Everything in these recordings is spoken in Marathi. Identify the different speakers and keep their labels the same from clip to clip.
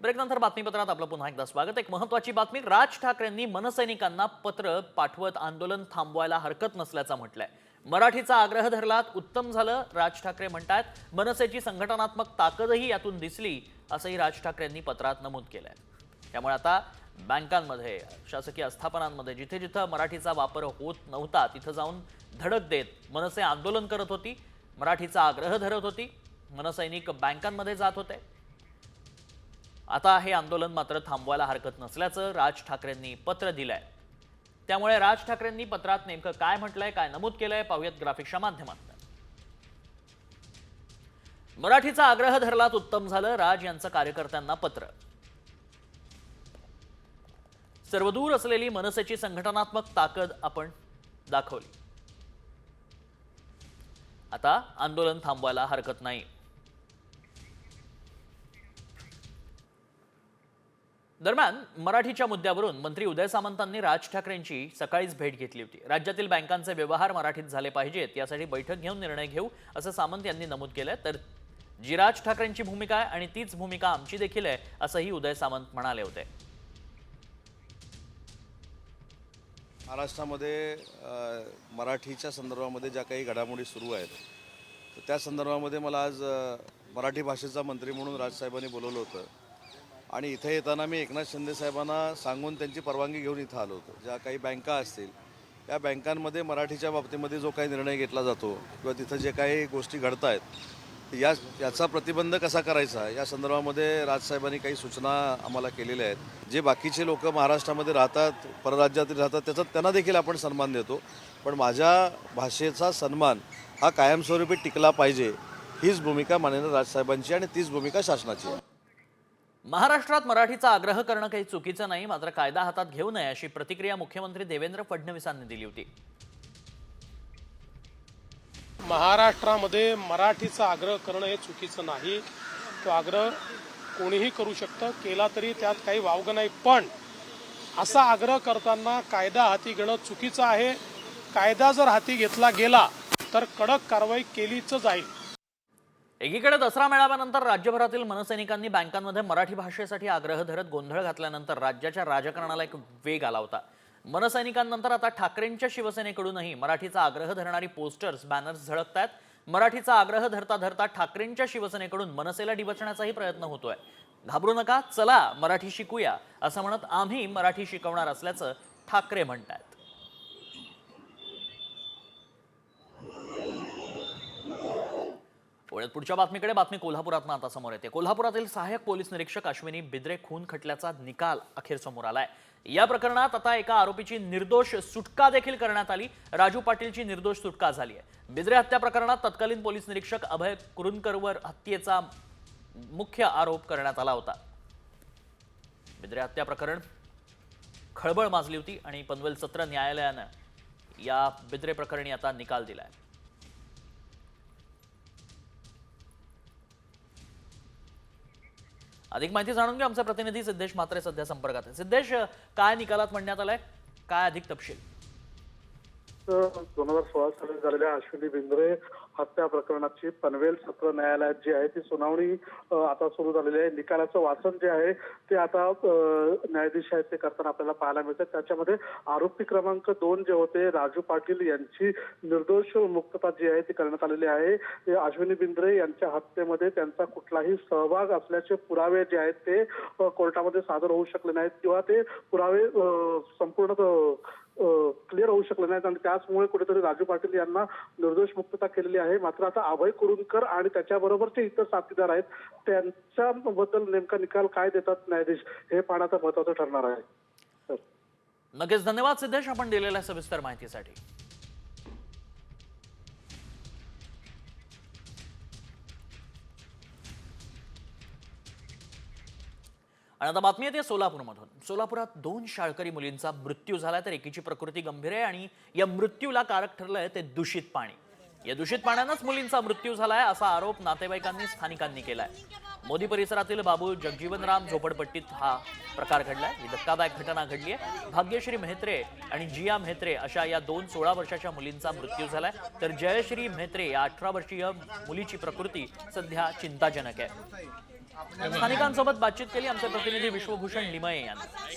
Speaker 1: ब्रेकनंतर बातमीपत्रात आपलं पुन्हा एकदा स्वागत। एक महत्त्वाची बातमी, राज ठाकरेंनी मनसैनिकांना पत्र पाठवत आंदोलन थांबवायला हरकत नसल्याचं म्हटलंय। मराठीचा आग्रह धरलात उत्तम झालं, राज ठाकरे म्हणतात। मनसेची संघटनात्मक ताकदही यातून दिसली असंही राज ठाकरेंनी पत्रात नमूद केलंय। त्यामुळे आता बँकांमध्ये, शासकीय आस्थापनांमध्ये जिथे जिथे मराठीचा वापर होत नव्हता तिथे जाऊन धडक देत मनसे आंदोलन करत होती, मराठीचा आग्रह धरत होती, मनसैनिक बँकांमध्ये जात होते। आता हे आंदोलन मात्र थांबवायला हरकत नसल्याचं राज ठाकरेंनी पत्र दिलंय। त्यामुळे राज ठाकरेंनी पत्रात नेमकं काय म्हटलंय, काय नमूद केलंय पाहूयात ग्राफिक्सच्या माध्यमातून। मराठीचा आग्रह धरलात उत्तम झालं, राज यांचं कार्यकर्त्यांना पत्र। सर्वदूर असलेली मनसेची संघटनात्मक ताकद आपण दाखवली, आता आंदोलन थांबवायला हरकत नाही। दरम्यान मराठीच्या मुद्द्यावरून मंत्री उदय सामंतांनी राज ठाकरेंची सकाळीच भेट घेतली होती। राज्यातील बँकांचे व्यवहार मराठीत झाले पाहिजेत यासाठी बैठक घेऊन निर्णय घेऊ असं सामंत यांनी नमूद केलंय। तर जी राज ठाकरेंची भूमिका आहे आणि तीच भूमिका आमची देखील आहे असंही उदय सामंत म्हणाले होते।
Speaker 2: महाराष्ट्रामध्ये मराठीच्या संदर्भामध्ये ज्या काही घडामोडी सुरू आहेत तर त्या संदर्भामध्ये मला आज मराठी भाषेचा मंत्री म्हणून राजसाहेबांनी बोलवलं होतं आणि इथे येताना मी एकनाथ शिंदे साहेबांना सांगून त्यांची परवानगी घेऊन इथं आलो होतो। ज्या काही बँका असतील त्या बँकांमध्ये मराठीच्या बाबतीमध्ये जो काही निर्णय घेतला जातो किंवा तिथं जे काही गोष्टी घडत आहेत याचा प्रतिबंध कसा करायचा या संदर्भामध्ये राजसाहेबांनी काही सूचना आम्हाला केलेल्या आहेत। जे बाकीचे लोक महाराष्ट्रामध्ये राहतात, परराज्यातील राहतात, त्याचा त्यांना देखील आपण सन्मान देतो, पण माझ्या भाषेचा सन्मान हा कायमस्वरूपी टिकला पाहिजे हीच भूमिका माननीय राजसाहेबांची आणि तीच भूमिका शासनाची आहे।
Speaker 1: महाराष्ट्रात मराठीचा आग्रह करणं काही चुकीचं नाही, मात्र कायदा हातात घेऊ नये अशी प्रतिक्रिया मुख्यमंत्री देवेंद्र फडणवीसांनी दिली होती।
Speaker 3: महाराष्ट्रामध्ये मराठीचा आग्रह करणं हे चुकीचं नाही, तो आग्रह कोणीही करू शकतं, केला तरी त्यात काही वावगं नाही, पण असा आग्रह करताना कायदा हाती घेणं चुकीचं आहे। कायदा जर हाती घेतला गेला तर कडक कारवाई केलीच जाईल।
Speaker 1: एकीकडे दसरा मेळाव्यानंतर राज्यभरातील मनसैनिकांनी बँकांमध्ये मराठी भाषेसाठी आग्रह धरत गोंधळ घातल्यानंतर राज्याच्या राजकारणाला एक वेग आला होता। मनसैनिकांनंतर आता ठाकरेंच्या शिवसेनेकडूनही मराठीचा आग्रह धरणारी पोस्टर्स, बॅनर्स झळकतायत। मराठीचा आग्रह धरता धरता ठाकरेंच्या शिवसेनेकडून मनसेला डिवचण्याचाही प्रयत्न होतोय। घाबरू नका, चला मराठी शिकूया असं म्हणत आम्ही मराठी शिकवणार असल्याचं ठाकरे म्हणतात। पुढच्या बातमीकडे, बातमी कोल्हापुरातून आता समोर येते। कोल्हापुरातील सहाय्यक पोलीस निरीक्षक अश्विनी बिद्रे खून खटल्याचा निकाल अखेर समोर आलाय। या प्रकरणात आता एका आरोपीची निर्दोष सुटका देखील करण्यात आली। राजू पाटीलची निर्दोष सुटका झाली आहे। बिद्रे हत्या प्रकरणात तत्कालीन पोलीस निरीक्षक अभय कुरुंदकरवर हत्येचा मुख्य आरोप करण्यात आला होता। बिद्रे हत्या प्रकरण खळबळ माजली होती आणि पनवेल सत्र न्यायालयानं या बिद्रे प्रकरणी आता निकाल दिलाय। अधिक माहिती जाणून घेऊ, आमचे प्रतिनिधी सिद्धेश म्हात्रे सध्या संपर्कात आहे। सिद्धेश, काय निकालात म्हणण्यात आलाय, काय अधिक तपशील?
Speaker 4: 2016 साली झालेल्या अश्विनी बिंद्रे हत्या प्रकरणाची पनवेल सत्र न्यायालयात जी आहे ती सुनावणी आता सुरू झालेली आहे। निकालाचं वाचन जे आहे ते आता न्यायाधीश आहेत ते करताना आपल्याला पाहायला मिळतं। त्याच्यामध्ये आरोपी क्रमांक 2 जे होते राजू पाटील यांची निर्दोष मुक्तता जी आहे ती करण्यात आलेली आहे। अश्विनी बिंद्रे यांच्या हत्येमध्ये त्यांचा कुठलाही सहभाग असल्याचे पुरावे जे आहेत ते कोर्टामध्ये सादर होऊ शकले नाहीत किंवा ते पुरावे संपूर्ण क्लिअर होऊ शकले नाहीत आणि त्याचमुळे कुठेतरी राजू पाटील यांना निर्दोष मुक्तता केलेली आहे। मात्र आता अभय कुरुंदकर आणि त्याच्याबरोबरचे इतर साथीदार आहेत त्यांच्याबद्दल नेमका निकाल काय देतात न्यायाधीश हे पाहण्याचं महत्त्वाचं ठरणार आहे।
Speaker 1: नक्कीच धन्यवाद सिद्धेश, आपण दिलेल्या सविस्तर माहितीसाठी। आणि आता बातमी येते सोलापूरमधून। सोलापुरात 2 शाळकरी मुलींचा मृत्यू झाला, तर एकीची प्रकृती गंभीर आहे आणि या मृत्यूला कारक ठरलंय ते दूषित पाणी। या दूषित पाण्यानंच मुलींचा मृत्यू झालाय असा आरोप नातेवाईकांनी, स्थानिकांनी केलाय। मोदी परिसरातील बाबू जगजीवनराम झोपडपट्टीत हा प्रकार घडलाय। ही धक्कादायक घटना घडली आहे। भाग्यश्री म्हेत्रे आणि जिया म्हेत्रे अशा या 2 16 वर्षाच्या मुलींचा मृत्यू झालाय, तर जयश्री म्हेत्रे या 18 वर्षीय मुलीची प्रकृती सध्या चिंताजनक आहे। स्थानिकांसोबत बातचीत केली आमचे प्रतिनिधी विश्वभूषण लिमये यांनी।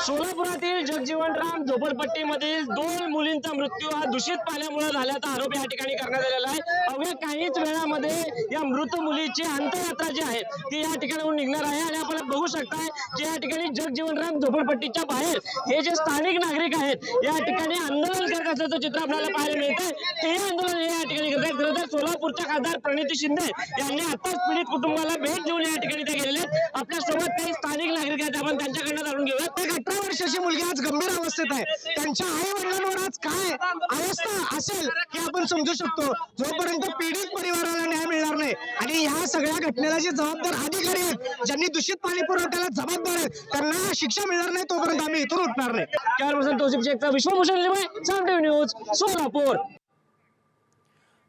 Speaker 5: सोलापुरातील जगजीवनराम झोपडपट्टीमधील 2 मुलींचा मृत्यू हा दूषित पाण्यामुळे झाल्याचा आरोप या ठिकाणी करण्यात आलेला आहे। अवघ्या काहीच वेळामध्ये या मृत मुलीची अंत्ययात्रा जी आहे ती या ठिकाणाहून निघणार आहे आणि आपण बघू शकताय की या ठिकाणी जगजीवनराम झोपडपट्टीच्या बाहेर हे जे स्थानिक नागरिक आहेत या ठिकाणी आंदोलन करत असल्याचं चित्र आपल्याला पाहायला मिळतंय। हे आंदोलन या ठिकाणी करत आहेत। खरं तर सोलापूरच्या खासदार प्रणिती शिंदे यांनी आताच पीडित कुटुंबाला भेट देऊन या ठिकाणी ते गेलेले आहेत। आपल्या सोबत काही स्थानिक नागरिक आहेत, आपण त्यांच्याकडनं जाणून घेऊया। 18 वर्षाची मुलगी आज गंभीर अवस्थेत आहे, त्यांच्या आई वडिलांवर आज काय अवस्था असेल हे आपण समजू शकतो। जोपर्यंत पीडित परिवाराला न्याय मिळणार नाही आणि ह्या सगळ्या घटनेला जे जबाबदार अधिकारी आहेत, ज्यांनी दूषित पाणी पुरवठ्याला जबाबदार आहेत, त्यांना शिक्षा मिळणार नाही तोपर्यंत आम्ही इथून उठणार नाही। कॅमेरामन तौसिफ शेखचा विश्वभूषण लिमये, साम टीव्ही न्यूज, सोलापूर।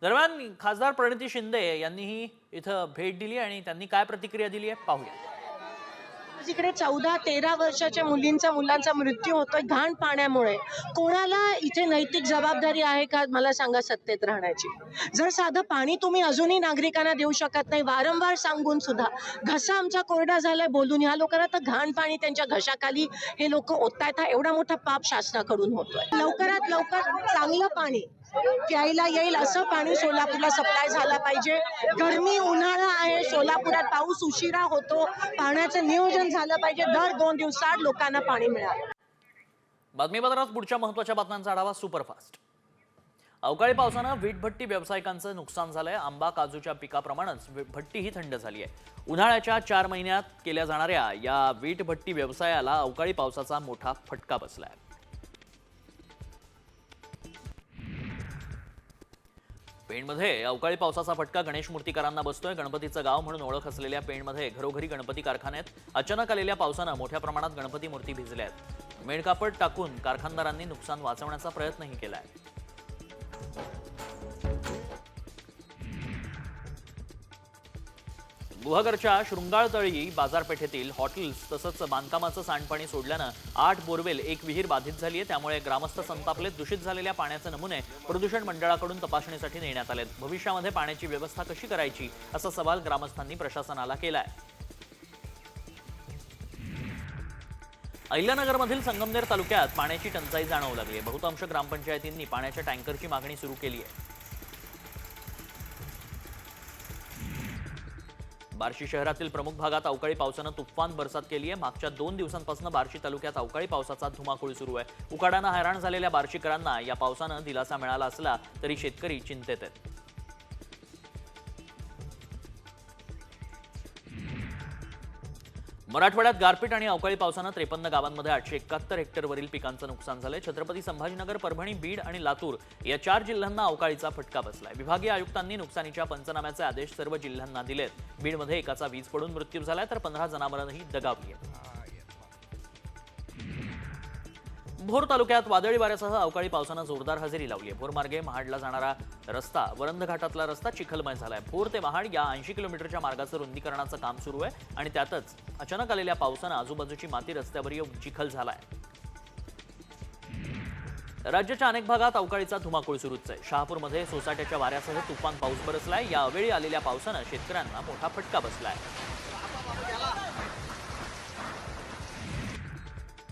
Speaker 1: दरम्यान खासदार प्रणिती शिंदे यांनीही इथं भेट दिली आणि त्यांनी काय प्रतिक्रिया दिली आहे पाहूया।
Speaker 6: जिकडे 14-13 वर्षाच्या मुलांचा मृत्यू होतोय घाण पाण्यामुळे, कोणाला इथे नैतिक जबाबदारी आहे का मला सांगा सत्तेत राहण्याची? जर साधं पाणी तुम्ही अजूनही नागरिकांना देऊ शकत नाही, वारंवार सांगून सुद्धा घसा आमचा कोरडा झालाय बोलून, ह्या लोकांना तर घाण पाणी त्यांच्या घशाखाली हे लोक ओततायत, हा एवढा मोठा पाप शासनाकडून होतोय। लवकरात लवकर चांगलं पाणी प्यायला येईल असं पाणी सोलापूरला सप्लाय झाला पाहिजे। गरमी उन्हाळा आहे, सोलापुरात पाऊस उशिरा होतो, पाण्याचं नियोजन झालं पाहिजे, दर 2 दिवसात लोकांना पाणी मिळालं।
Speaker 1: बातमीपत्रात पुढच्या महत्त्वाच्या बातम्यांचा आढावा सुपरफास्ट। अवकाळी पावसानं वीटभट्टी व्यावसायिकांचं नुकसान झालंय। आंबा काजूच्या पिकाप्रमाणेच भट्टीही थंड झाली आहे। उन्हाळ्याच्या 4 महिन्यात केल्या जाणाऱ्या या वीटभट्टी व्यवसायाला अवकाळी पावसाचा मोठा फटका बसलाय। पेणमध्ये अवकाळी पावसाचा फटका गणेश मूर्तीकारांना बसतोय। गणपतीचं गाव म्हणून ओळख असलेल्या पेणमध्ये घरोघरी गणपती कारखाने आहेत। अचानक आलेल्या पावसानं मोठ्या प्रमाणात गणपती मूर्ती भिजल्या आहेत। मेणकापड टाकून कारखानदारांनी नुकसान वाचवण्याचा प्रयत्नही केलाय। गुहागरच्या शृंगाळतळी बाजारपेठेतील हॉटेल्स तसंच बांधकामाचं सांडपाणी सोडल्यानं 8 बोरवेल 1 विहीर बाधित झाली आहे। त्यामुळे ग्रामस्थ संतापलेत। दूषित झालेल्या पाण्याचे नमुने प्रदूषण मंडळाकडून तपासणीसाठी नेण्यात आलेत। भविष्यामध्ये पाण्याची व्यवस्था कशी करायची असा सवाल ग्रामस्थांनी प्रशासनाला केलाय। अहिल्यानगरमधील संगमनेर तालुक्यात पाण्याची टंचाई जाणवू लागली आहे। बहुतांश ग्रामपंचायतींनी पाण्याच्या टँकरची मागणी सुरू केली आहे। बार्शी शहरातील प्रमुख भागात अवकाळी पावसानं तुफान बरसात केली आहे। मागच्या 2 दिवसांपासून बार्शी तालुक्यात अवकाळी पावसाचा धुमाकूळ सुरू आहे। उकाड्यानं हैराण झालेल्या बार्शीकरांना या पावसानं दिलासा मिळाला असला तरी शेतकरी चिंतेत आहेत। मराठवाड्यात गारपीट आणि अवकाळी पावसानं 53 गावांमध्ये 871 हेक्टरवरील पिकांचं नुकसान झालंय। छत्रपती संभाजीनगर, परभणी, बीड आणि लातूर या 4 जिल्ह्यांना अवकाळीचा फटका बसलाय। विभागीय आयुक्तांनी नुकसानीच्या पंचनाम्याचे आदेश सर्व जिल्ह्यांना दिलेत। बीडमध्ये एकाचा वीज पडून मृत्यू झालाय तर 15 जनावरांही दगावली आहेत। भोर तालुक्यात वादळी वाऱ्यासह अवकाळी पावसानं जोरदार हजेरी लावली आहे। भोर मार्गे महाडला जाणारा रस्ता, वरंध घाटातला रस्ता चिखलमय झालाय। भोर ते महाड या 80 किलोमीटरच्या मार्गाचं रुंदीकरणाचं काम सुरू आहे आणि त्यातच अचानक आलेल्या पावसानं आजूबाजूची माती रस्त्यावर येऊन चिखल झालाय। राज्याच्या अनेक भागात अवकाळीचा धुमाकूळ सुरूच आहे। शहापूरमध्ये सोसाट्याच्या वाऱ्यासह तुफान पाऊस बरसलाय। यावेळी आलेल्या पावसानं शेतकऱ्यांना मोठा फटका बसलाय।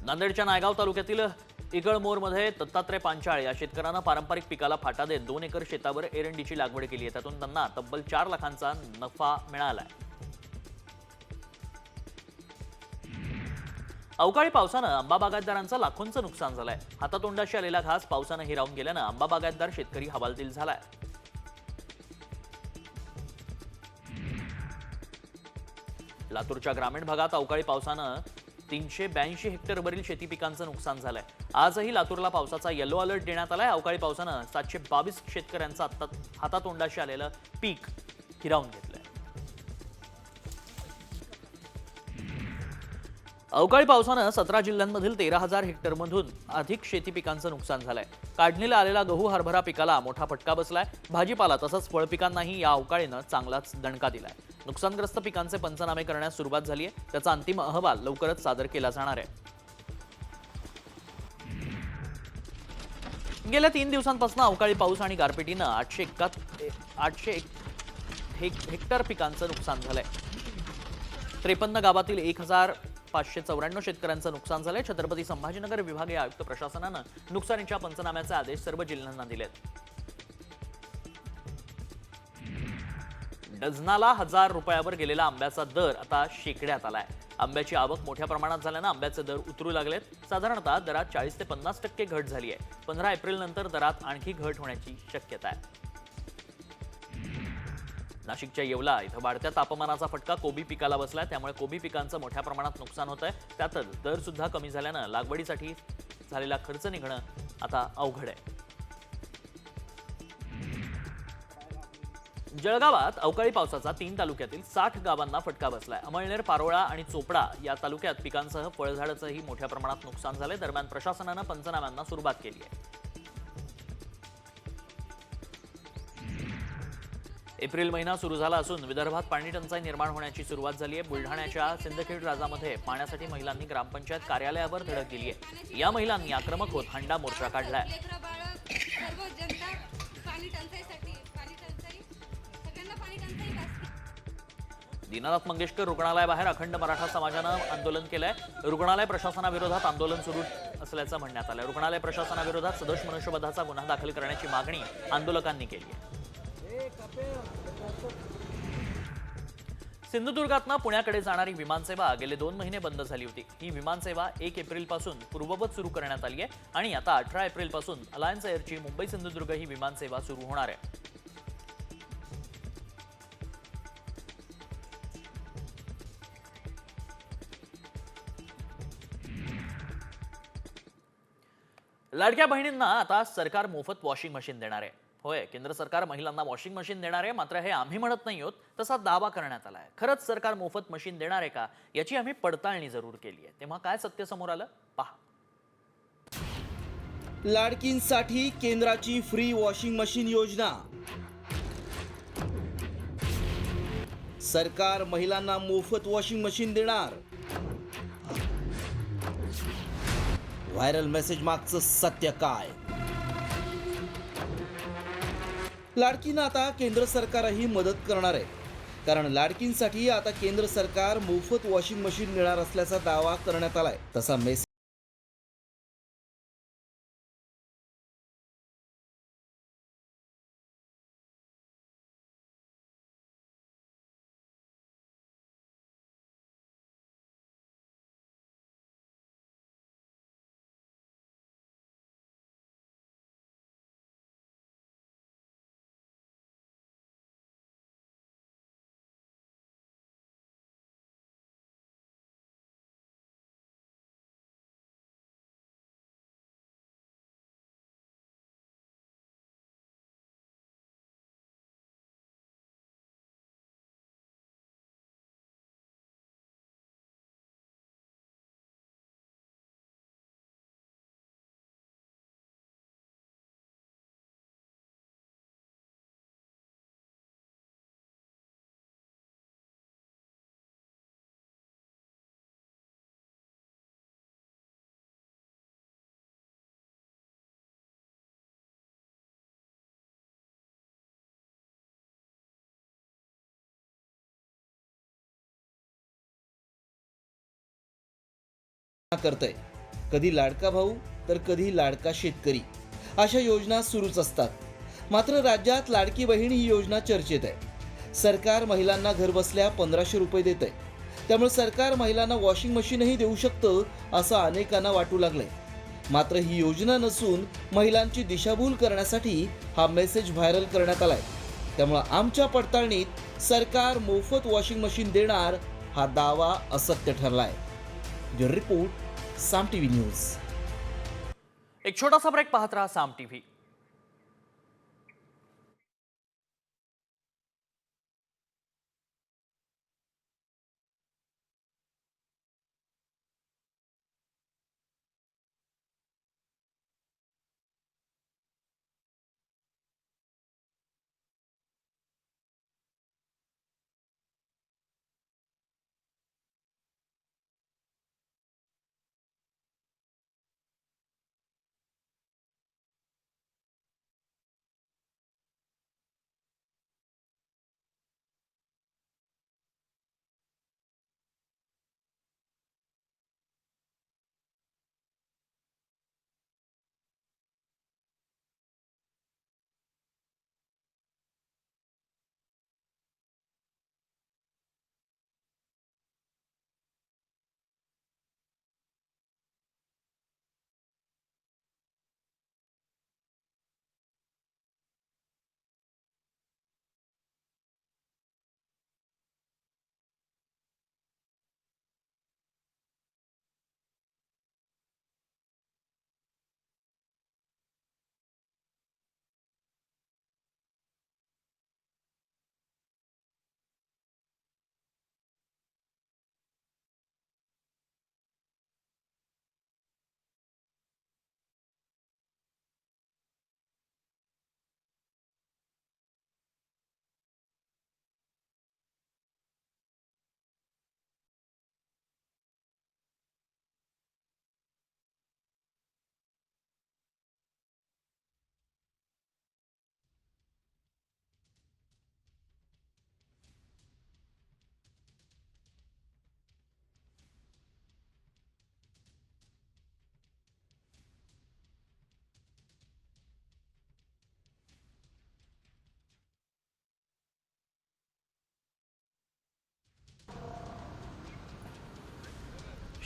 Speaker 1: नांदेडच्या नायगाव तालुक्यातील इगळमोरमध्ये दत्तात्रय पांचाळ या शेतकऱ्यांना पारंपरिक पिकाला फाटा देत 2 एकर शेतावर एरंडीची लागवड केली आहे। त्यातून त्यांना तब्बल 4 लाखांचा नफा मिळालाय। अवकाळी पावसानं आंबा बागायतदारांचं लाखोंचं नुकसान झालंय। हातातोंडाशी आलेला घास पावसानं हिरावून गेल्यानं आंबा बागायतदार शेतकरी हवालदिल झालाय। लातूरच्या ग्रामीण भागात अवकाळी पावसानं 382 हेक्टरवरील शेती पिकांचं नुकसान झालंय। आजही लातूरला पावसाचा येलो अलर्ट देण्यात आलाय। अवकाळी पावसानं 722 शेतकऱ्यांचं हातातोंडाशी आलेलं पीक हिरावून घेतलंय। अवकाळी पावसानं 17 जिल्ह्यांमधील 13,000 हेक्टरमधून अधिक शेती पिकांचं नुकसान झालंय। काढणीला आलेला गहू, हरभरा पिकाला मोठा फटका बसलाय। भाजीपाला तसंच फळ पिकांनाही या अवकाळीनं चांगलाच दणका दिलाय। नुकसानग्रस्त पिकांचे पंचनामे करण्यास सुरुवात झाली आहे। त्याचा अंतिम अहवाल लवकरच सादर केला जाणार आहे। गेल्या 3 दिवसांपासून अवकाळी पाऊस आणि गारपिटीनं 801 हेक्टर पिकांचं नुकसान झालंय। 53 गावातील 1594 शेतकऱ्यांचं नुकसान झालंय. छत्रपती संभाजीनगर विभागीय आयुक्त प्रशासनानं नुकसानीच्या पंचनाम्याचे आदेश सर्व जिल्ह्यांना दिलेत. डझनाला 1000 रुपयावर गेलेला आंब्याचा दर आता शेकड्यात आलाय. आंब्याची आवक मोठ्या प्रमाणात झाल्यानं आंब्याचे दर उतरू लागलेत. साधारणतः दरात 40 ते 50% घट झाली आहे. 15 एप्रिल नंतर दरात आणखी घट होण्याची शक्यता आहे. नाशिकच्या येवला इथं वाढत्या तापमानाचा फटका कोबी पिकाला बसलाय. त्यामुळे कोबी पिकांचं मोठ्या प्रमाणात नुकसान होत आहे. त्यातच दर सुद्धा कमी झाल्यानं लागवडीसाठी झालेला खर्च निघणं आता अवघड आहे. जळगावात अवकाळी पावसाचा 3 तालुक्यातील 60 गावांना फटका बसलाय. अमळनेर, पारोळा आणि चोपडा या तालुक्यात पिकांसह फळझाडाचंही मोठ्या प्रमाणात नुकसान झालंय. दरम्यान प्रशासनानं पंचनाम्यांना सुरुवात केली आहे. एप्रिल महिना सुरू झाला असून विदर्भात पाणी टंचाई निर्माण होण्याची सुरुवात झाली आहे. बुलढाण्याच्या सिंदखेड राजामध्ये पाण्यासाठी महिलांनी ग्रामपंचायत कार्यालयावर धडक दिली आहे. या महिलांनी आक्रमक होत हंडा मोर्चा काढलाय. दीनानाथ मंगेशकर रुग्णालयाबाहेर अखंड मराठा समाजानं आंदोलन केलंय. रुग्णालय प्रशासनाविरोधात आंदोलन सुरू असल्याचं म्हणण्यात आलं. रुग्णालय प्रशासनाविरोधात सदोष मनुष्यवधाचा गुन्हा दाखल करण्याची मागणी आंदोलकांनी केली आहे. सिंधुदुर्गातनं पुण्याकडे जाणारी विमानसेवा गेले 2 महिने बंद झाली होती. ही विमानसेवा 1 एप्रिलपासून पूर्ववत सुरू करण्यात आली आहे आणि आता 18 एप्रिलपासून अलायन्स एअरची मुंबई सिंधुदुर्ग ही विमानसेवा सुरू होणार आहे. लाडक्या बहिणींना आता सरकार मोफत वॉशिंग मशीन देणार आहे. होय, केंद्र सरकार महिलांना वॉशिंग मशीन देणार आहे. मात्र हे आम्ही म्हणत नाही आहोत, तसा दावा करण्यात आलाय. खरंच सरकार मोफत मशीन देणार आहे का याची आम्ही पडताळणी जरूर केली आहे. तेव्हा काय सत्य समोर आलं पहा.
Speaker 7: लाडकींसाठी केंद्राची फ्री वॉशिंग मशीन योजना. सरकार महिलांना मोफत वॉशिंग मशीन देणार. व्हायरल मेसेज मागचं सत्य काय? लाडकींना आता केंद्र सरकारही मदत करणार आहे. कारण लाडकींसाठी आता केंद्र सरकार मोफत वॉशिंग मशीन देणार असल्याचा दावा करण्यात आलाय. तसा मेसेज करतंय. कधी लाडका भाऊ तर कधी लाडका शेतकरी अशा योजना सुरूच असतात. मात्र राज्यात लाडकी बहीण ही योजना चर्चेत आहे. सरकार महिलांना घरबसल्या 1500 रुपये देत आहे. त्यामुळे सरकार महिलांना वॉशिंग मशीनही देऊ शकतं असं अनेकांना वाटू लागलंय. मात्र ही योजना नसून महिलांची दिशाभूल करण्यासाठी हा मेसेज व्हायरल करण्यात आलाय. त्यामुळे आमच्या पडताळणीत सरकार मोफत वॉशिंग मशीन देणार हा दावा असत्य ठरलाय. रिपोर्ट साम टीव्ही न्यूज.
Speaker 1: एक छोटासा ब्रेक पाहत रहा साम टीव्ही.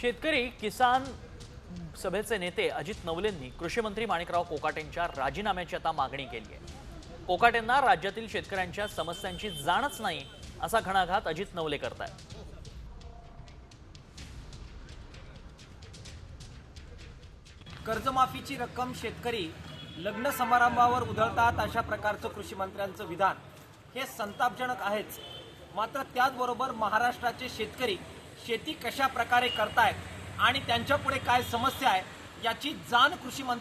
Speaker 1: शेतकरी किसान सभेचे नेते अजित नवलेंनी कृषी मंत्री माणिकराव कोकाटेंच्या राजीनाम्याची आता मागणी केली आहे. कोकाटेंना राज्यातील शेतकऱ्यांच्या समस्यांची जाणच नाही असा घणाघात अजित नवले करतायत.
Speaker 8: कर्जमाफीची रक्कम शेतकरी लग्न समारंभावर उधळतात अशा प्रकारचं कृषी मंत्र्यांचं विधान हे संतापजनक आहेच. मात्र त्याचबरोबर महाराष्ट्राचे शेतकरी शेती कशा प्रकारे करतायत आणि त्यांच्यापुढे काय समस्या आहे याची जाण कृषी मंत्री